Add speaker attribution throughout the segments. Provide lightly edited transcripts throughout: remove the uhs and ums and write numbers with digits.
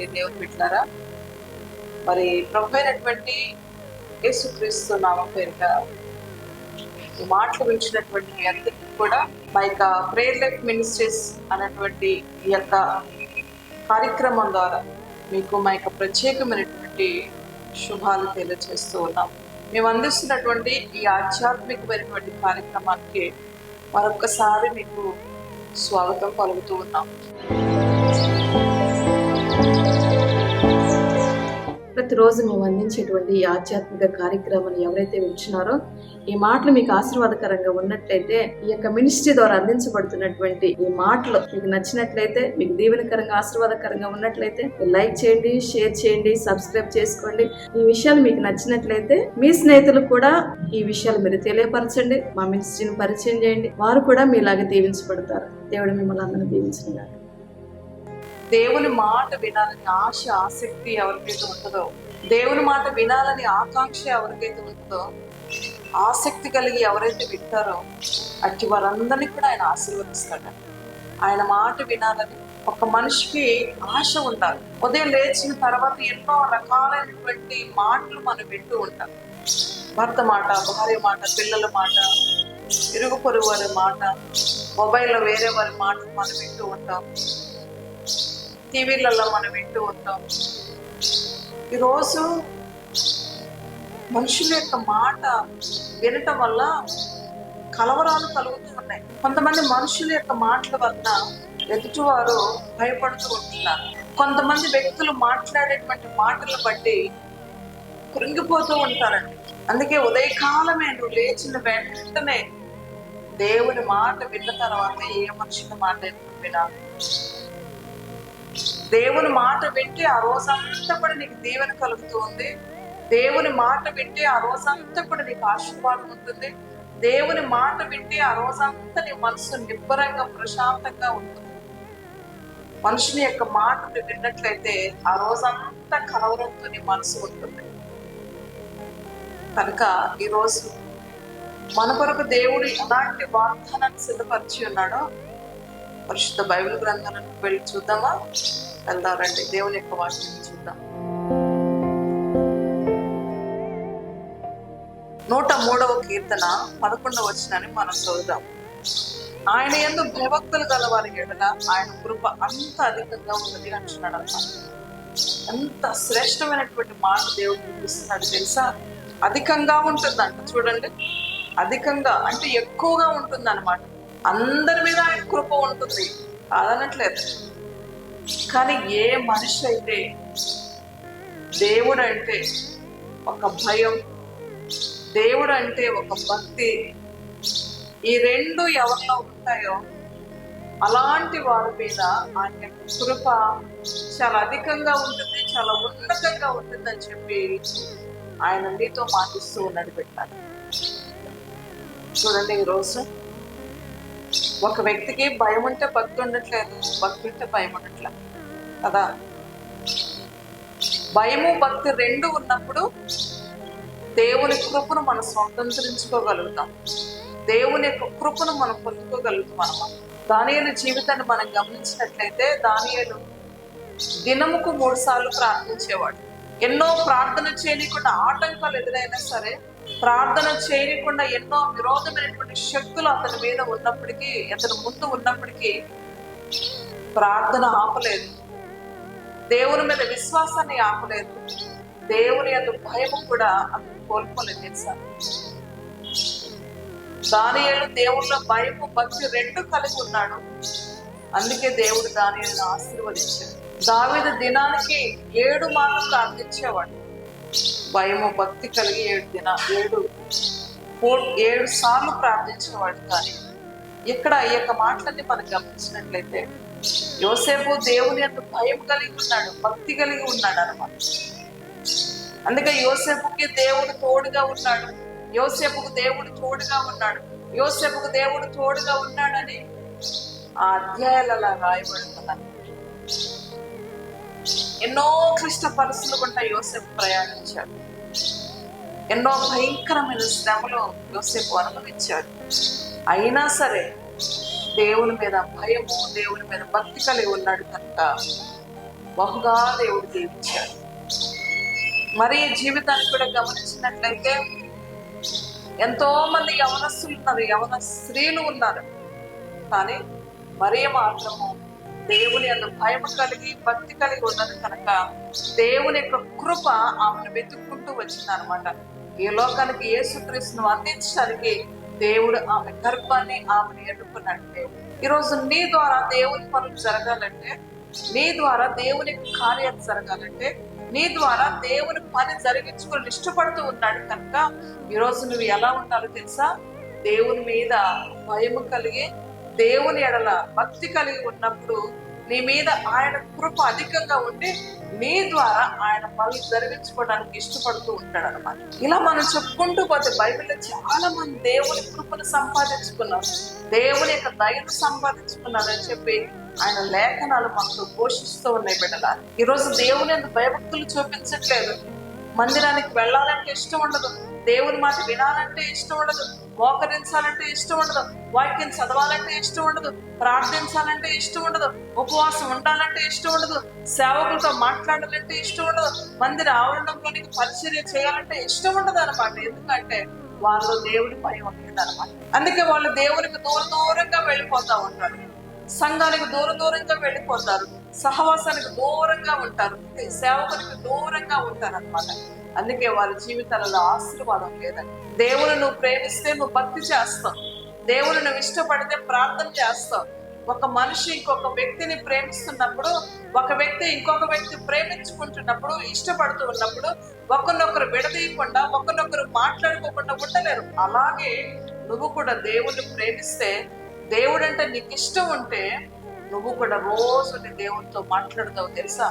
Speaker 1: ప్రియమైనటువంటి దేవుని బిడ్డలారా, మరి ప్రభు అయినటువంటి యేసుక్రీస్తు నామం పేరిట ఈ మాటలు వింటున్నటువంటి మీ అందరికీ కూడా మా యొక్క ప్రేయర్ లైఫ్ మినిస్ట్రీస్ అనేటువంటి ఈ యొక్క కార్యక్రమం ద్వారా మీకు మా యొక్క ప్రత్యేకమైనటువంటి శుభాలు తెలియజేస్తూ ఉన్నాం. మేము అందిస్తున్నటువంటి ఈ ఆధ్యాత్మికమైనటువంటి కార్యక్రమానికి మరొకసారి మీకు స్వాగతం పలుకుతూ ఉన్నాం.
Speaker 2: ప్రతిరోజు మేము అందించేటువంటి ఈ ఆధ్యాత్మిక కార్యక్రమాన్ని ఎవరైతే వింటున్నారో, ఈ మాటలు మీకు ఆశీర్వాదకరంగా ఉన్నట్లయితే, ఈ యొక్క మినిస్ట్రీ ద్వారా అందించబడుతున్నటువంటి ఈ మాటలు మీకు నచ్చినట్లయితే, మీకు దీవెనకరంగా ఆశీర్వాదకరంగా ఉన్నట్లయితే లైక్ చేయండి, షేర్ చేయండి, సబ్స్క్రైబ్ చేసుకోండి. ఈ విషయాలు మీకు నచ్చినట్లయితే మీ స్నేహితులకు కూడా ఈ విషయాలు మీరు తెలియపరచండి. మా మినిస్ట్రీని పరిచయం చేయండి, వారు కూడా మీలాగా దీవించబడతారు. దేవుడు మిమ్మల్ని అందరినీ దీవించినాడు.
Speaker 1: దేవుని మాట వినాలని ఆశ, ఆసక్తి ఎవరికైతే ఉంటుందో, దేవుని మాట వినాలని ఆకాంక్ష ఎవరికైతే ఉంటుందో, ఆసక్తి కలిగి ఎవరైతే వింటారో అట్టి వారందరినీ కూడా ఆయన ఆశీర్వదిస్తాడు. ఆయన మాట వినాలని ఒక మనిషికి ఆశ ఉండాలి. ఉదయం లేచిన తర్వాత ఎన్నో రకాలైనటువంటి మాటలు మనం వింటూ ఉంటాం. భర్త మాట, భార్య మాట, పిల్లల మాట, ఇరుగు పొరుగు వారి మాట, మొబైల్లో వేరే వారి మాటలు మనం వింటూ ఉంటాం, టీవీలలో మనం వింటూ ఉంటాం. ఈరోజు మనుషుల యొక్క మాట వినటం వల్ల కలవరాలు కలుగుతూ ఉన్నాయి. కొంతమంది మనుషుల యొక్క మాటల వలన ఎదుటివారు భయపడుతూ ఉంటున్నారు. కొంతమంది వ్యక్తులు మాట్లాడేటువంటి మాటలు బట్టి కృంగిపోతూ ఉంటారండి. అందుకే ఉదయకాలమే నువ్వు లేచిన వెంటనే దేవుని మాట విన్న తర్వాత ఏ మనుషుల మాట వినాలి. దేవుని మాట వింటే ఆ రోజంతా కూడా నీకు దీవెన కలుగుతూ ఉంది. దేవుని మాట వింటే ఆ రోజంతా కూడా నీకు ఆశీర్వాదం ఉంటుంది. దేవుని మాట వింటే ఆ రోజంతా నీ మనసు నిబ్బరంగా, ప్రశాంతంగా ఉంటుంది. మనుషుని యొక్క మాటను విన్నట్లయితే ఆ రోజంతా కలవరంతో నీ మనసు ఉంటుంది. కనుక ఈరోజు మన కొరకు దేవుడు ఎలాంటి వాగ్దానాన్ని సిద్ధపరిచి ఉన్నాడో పరిశుద్ధ బైబిల్ గ్రంథాలను వెళ్ళి చూద్దామా? వెళ్దారండి. దేవుని యొక్క వాక్యం చూద్దాం. 103వ కీర్తన 11వ వచనాన్ని మనం చదువుదాం. ఆయన యందు భయభక్తులు గల వారి ఎడల ఆయన కృప అంత అధికంగా ఉన్నది అంటున్నాడు అన్నమాట. ఎంత శ్రేష్టమైనటువంటి మాట దేవుడు చూపిస్తున్నాడు తెలుసా? అధికంగా ఉంటుందంట. చూడండి, అధికంగా అంటే ఎక్కువగా ఉంటుంది అన్నమాట. అందరి మీద ఆయన కృప ఉంటుంది కాదనట్లేదు. కానీ ఏ మనిషి అయితే దేవుడు అంటే ఒక భయం, దేవుడు అంటే ఒక భక్తి, ఈ రెండు ఎవరిలో ఉంటాయో అలాంటి వారి మీద ఆయన కృప చాలా అధికంగా ఉంటుంది, చాలా ఉన్నతంగా ఉంటుందని చెప్పి ఆయన నీతో మాటిస్తూ ఉన్నాడు. పెట్టాలి చూడండి, ఈరోజు ఒక వ్యక్తికి భయం ఉంటే భక్తి ఉండట్లేదు, భక్తి ఉంటే భయం ఉండట్లేదు కదా. భయము భక్తి రెండు ఉన్నప్పుడు దేవుని కృపను మనం స్వతంత్రించుకోగలుగుతాం. దేవుని యొక్క కృపను మనం పొందుకోగలుగుతాం అన్నమాట. దానియేలు జీవితాన్ని మనం గమనించినట్లయితే, దానియేలు దినముకు 3 సార్లు ప్రార్థించేవాడు. ఎన్నో ప్రార్థన చేయకుండా ఆటంకాలు ఎదురైనా సరే, ప్రార్థన చేయకుండా ఎన్నో విరోధమైనటువంటి శక్తులు అతని మీద ఉన్నప్పటికీ, అతని ముందు ఉన్నప్పటికీ ప్రార్థన ఆపలేదు. దేవుని మీద విశ్వాసాన్ని ఆపలేదు. దేవుని యొక్క భయము కూడా అతను కోల్పోలేదు తెలుసా. దానియేలు దేవుళ్ళ భయము భక్తి రెండు కలిగి ఉన్నాడు. అందుకే దేవుడు దానియేలును ఆశీర్వదించాడు. దావీదు దినానికి 7 మార్లు ప్రార్థించేవాడు. భయము భక్తి కలిగి 7 సార్లు ప్రార్థించేవాడు. కానీ ఇక్కడ ఈ యొక్క మాటలన్నీ మనం గమనించినట్లయితే, యోసేపు దేవుని యొక్క భయం కలిగి ఉన్నాడు, భక్తి కలిగి ఉన్నాడు అన్నమాట. అందుకే యోసేపుకి దేవుడు తోడుగా ఉన్నాడు, యోసేపుకు దేవుడు తోడుగా ఉన్నాడు, యోసేపుకు దేవుడు తోడుగా ఉన్నాడని ఆ అధ్యాయాలలో రాయబడుతున్నాడు. ఎన్నో క్లిష్ట పరిస్థితులు గుండా యోసేపు ప్రయాణించాడు. ఎన్నో భయంకరమైన శ్రమలు యోసేపు అనుభవించాడు. అయినా సరే దేవుని మీద భయము, దేవుని మీద భక్తి కలిగి ఉన్నాడు కనుక బహుగా దేవుడు దీవించాడు. మరి జీవితాన్ని కూడా గమనించినట్లయితే ఎంతో మంది యవనస్తులు ఉన్నారు, యవన స్త్రీలు ఉన్నారు. కానీ మరియ మాత్రము దేవుని యందు భయం కలిగి భక్తి కలిగి ఉన్నది కనుక దేవుని యొక్క కృప ఆమెను వెతుక్కుంటూ వచ్చింది అనమాట. ఈ లోకానికి యేసుక్రీస్తును అందించడానికి దేవుడు ఆమె గర్భాన్ని ఆమెను ఎన్నుకున్నాడు. ఈరోజు నీ ద్వారా దేవుని పనులు జరగాలంటే, నీ ద్వారా దేవుని కార్యాలు జరగాలంటే, నీ ద్వారా దేవుని పని జరిగించుకొని ఇష్టపడుతూ ఉన్నాడు కనుక ఈరోజు నువ్వు ఎలా ఉండాలో తెలుసా? దేవుని మీద భయం కలిగి, దేవుని ఎడల భక్తి కలిగి ఉన్నప్పుడు నీ మీద ఆయన కృప అధికంగా ఉండి నీ ద్వారా ఆయన పనులు జరిగించుకోవడానికి ఇష్టపడుతూ ఉంటాడు అనమాట. ఇలా మనం చెప్పుకుంటూ పోతే బైబిల్లో చాలా మంది దేవుని కృపను సంపాదించుకున్నారు, దేవుని యొక్క దయను సంపాదించుకున్నారు అని చెప్పి ఆయన లేఖనాలు మనకు పోషిస్తూ ఉన్నాయి. బిడ్డలా, ఈరోజు దేవుని యందు భయభక్తులు చూపించట్లేదు. మందిరానికి వెళ్ళాలంటే ఇష్టం ఉండదు, దేవుని మాట వినాలంటే ఇష్టం ఉండదు, మోకరించాలంటే ఇష్టం ఉండదు, వాక్యం చదవాలంటే ఇష్టం ఉండదు, ప్రార్థించాలంటే ఇష్టం ఉండదు, ఉపవాసం ఉండాలంటే ఇష్టం ఉండదు, సేవకులతో మాట్లాడాలంటే ఇష్టం ఉండదు, మందిర ఆవరణంలోనికి పరిచర్య చేయాలంటే ఇష్టం ఉండదు అనమాట. ఎందుకంటే వాళ్ళు దేవుడి భయం ఉండదు అనమాట. అందుకే వాళ్ళు దేవునికి దూరంగా వెళ్ళిపోతా ఉంటారు, సంఘానికి దూరంగా వెళ్ళిపోతారు, సహవాసానికి దూరంగా ఉంటారు, సేవకునికి దూరంగా ఉంటారు అనమాట. అందుకే వారి జీవితాలలో ఆశీర్వాదం లేదండి. దేవుని నువ్వు ప్రేమిస్తే నువ్వు భక్తి చేస్తావు, దేవుని నువ్వు ఇష్టపడితే ప్రార్థన చేస్తావు. ఒక మనిషి ఇంకొక వ్యక్తిని ప్రేమిస్తున్నప్పుడు, ఒక వ్యక్తి ఇంకొక వ్యక్తి ప్రేమించుకుంటున్నప్పుడు, ఇష్టపడుతూ ఉన్నప్పుడు ఒకరినొకరు విడదీయకుండా, ఒకరినొకరు మాట్లాడుకోకుండా ఉండలేరు. అలాగే నువ్వు కూడా దేవుణ్ణి ప్రేమిస్తే, దేవుడంటే నీకు ఇష్టం ఉంటే నువ్వు కూడా రోజు నీ దేవునితో మాట్లాడతావు తెలుసా?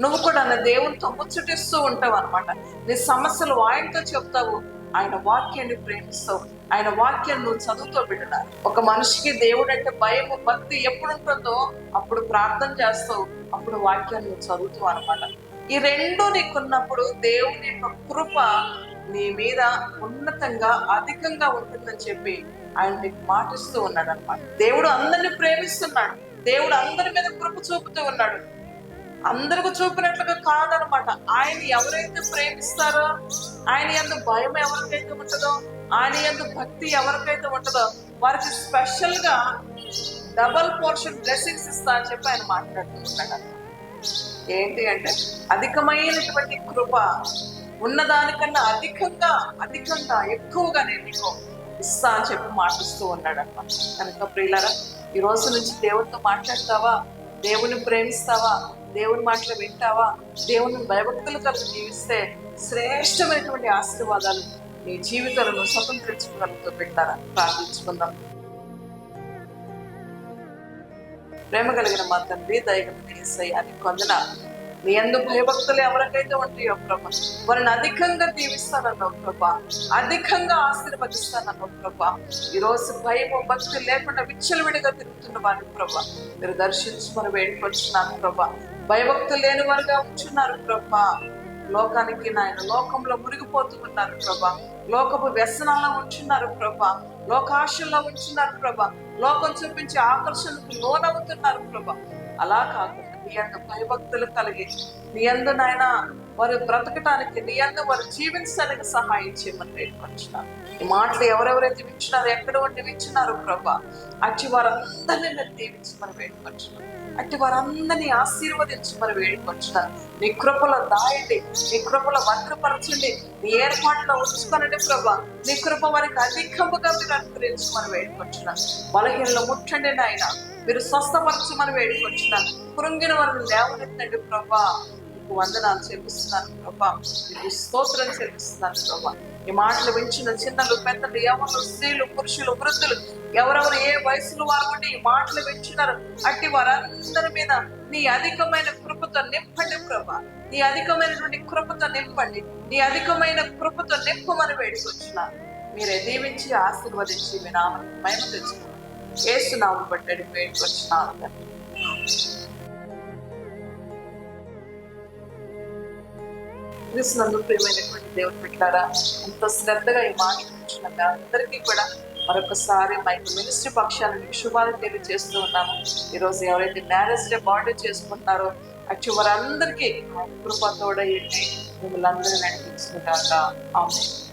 Speaker 1: నువ్వు కూడా నా దేవునితో ముచ్చటిస్తూ ఉంటావు అనమాట. నీ సమస్యలు ఆయనతో చెప్తావు, ఆయన వాక్యాన్ని ప్రేమిస్తావు, ఆయన వాక్యాన్ని నువ్వు చదువుతో బిడ్డలా. ఒక మనిషికి దేవుడు అంటే భయము భక్తి ఎప్పుడు ఉంటుందో అప్పుడు ప్రార్థన చేస్తావు, అప్పుడు వాక్యాన్ని నువ్వు చదువుతావు అనమాట. ఈ రెండు నీకున్నప్పుడు దేవుని యొక్క కృప నీ మీద ఉన్నతంగా అధికంగా ఉంటుందని చెప్పి ఆయన నీకు మాటిస్తూ ఉన్నాడు అనమాట. దేవుడు అందరిని ప్రేమిస్తున్నాడు, దేవుడు అందరి మీద కృప చూపుతూ ఉన్నాడు. అందరికి చూపినట్లుగా కాదనమాట. ఆయన ఎవరైతే ప్రేమిస్తారో, ఆయన యందు భయం ఎవరికైతే ఉంటుందో, ఆయన యందు భక్తి ఎవరికైతే ఉంటుందో వారికి స్పెషల్ గా డబల్ పోర్షన్ బ్లెస్సింగ్స్ ఇస్తా అని చెప్పి ఆయన మాట్లాడుతున్నాడు. ఏంటి అంటే అధికమైనటువంటి కృప, ఉన్నదానికన్నా అధికంగా ఎక్కువగా నేను నీకు ఇస్తా అని చెప్పి మాటిస్తూ ఉన్నాడు అనమాట. కనుక ప్రియులారా, ఈ రోజు నుంచి దేవునితో మాట్లాడతావా? దేవుని ప్రేమిస్తావా? దేవుని మాటలు వింటావా? దేవుని భయభక్తులు కలిసి జీవిస్తే శ్రేష్టమైనటువంటి ఆశీర్వాదాలు నీ జీవితాలను స్వతంత్రించుకోగలుగుతూ పెట్టారా? ప్రార్థించుకుందాం. ప్రేమ కలిగిన మా తండ్రి, దయగలిగిన యేసయ్యా, నీకు వందనాలు. నీ యందు భయభక్తులు ఎవరికైతే ఉంటాయో ప్రభా, వారిని అధికంగా దీవిస్తానన్నావు ప్రభా, అధికంగా ఆశీర్వదిస్తానన్నావు ప్రభా. ఈరోజు భయము భక్తి లేకుండా విచ్చలవిడిగా తిరుగుతున్న వారిని ప్రభా మీరు దర్శించుకొని వేడుకొచ్చున్నాను ప్రభా. భయభక్తులు లేని వారుగా ఉంచున్నారు ప్రభా. లోకానికి నాయన లోకంలో మునిగిపోతూ ఉన్నారు ప్రభా, లోకపు వ్యసనాల్లో ఉంచున్నారు ప్రభా, లోకాశల్లో ఉంచున్నారు ప్రభా, లోకం చూపించే ఆకర్షణకు లోనవుతున్నారు ప్రభా. అలా కాకుండా నీ యందు భయభక్తులు కలిగి నీ యందు నాయన వారు బ్రతకటానికి, నీ యందు వారు జీవించడానికి సహాయం చేయమని వేడుకొచ్చున్నారు. ఈ మాటలు ఎవరెవరైతే వింటున్నారో, ఎక్కడ ఉండి వింటున్నారో ప్రభా, అట్టి వారందరినీ నేను దీవించమని వేడుకొచ్చున్నాను, అట్టి వారందరినీ ఆశీర్వదించమని వేడుకొచ్చున్నాను. నీ కృపలో దాయండి, నీ కృపలో భద్రపరచండి, నీ ఏర్పాట్లో ఉంచుకోనండి ప్రభా. నీ కృప వారికి అధికముగా మీరు అనుగ్రహించమని వేడుకొచ్చున్నాను. బలహీనలు ముట్టండి నాయన, మీరు స్వస్థపరచమని వేడుకొచ్చున్నాను. కృంగిన వారిని లేవనెత్తండి ప్రభా. నీకు వందనాలు చెల్లిస్తున్నాను ప్రభా, నీకు స్తోత్రం చెల్లిస్తున్నాను ప్రభా. ఈ మాటలు వించిన చిన్నలు, పెద్దలు, యవ్వనులు, స్త్రీలు, పురుషులు, వృద్ధులు, ఎవరెవరు ఏ వయసులో వారు ఉండి ఈ మాటలు వింటున్నారు, అట్టి వారందరి మీద నీ అధికమైన కృపతో నింపండి ప్రభా. నీ అధికమైనటువంటి కృపతో నింపండి, నీ అధికమైన కృపతో నింపమని వేడుకొచ్చున్నాను. మీరే దీవించి ఆశీర్వదించి మీ నామమును మహిమ తెచ్చుకోండి. యేసు నామమును బట్టి వేడుకొచ్చున్నాను. క్రీస్తునందు ప్రియమైనటువంటి దేవుని బిడ్డలారా, ఎంతో శ్రద్ధగా ఈ మాట వింటున్న అందరికీ కూడా మరొకసారి మైక్ మినిస్ట్రీ పక్షాన్ని శుభాలు తెలియజేస్తూ ఉన్నాము. ఈరోజు ఎవరైతే మ్యారేజ్ డే బర్త్డే చేసుకుంటున్నారో అచ్చు వారందరికీ ఆయన కృప తోడయండి మిమ్మల్ని అందరూ నడిపించిన కాక ఆమేన్.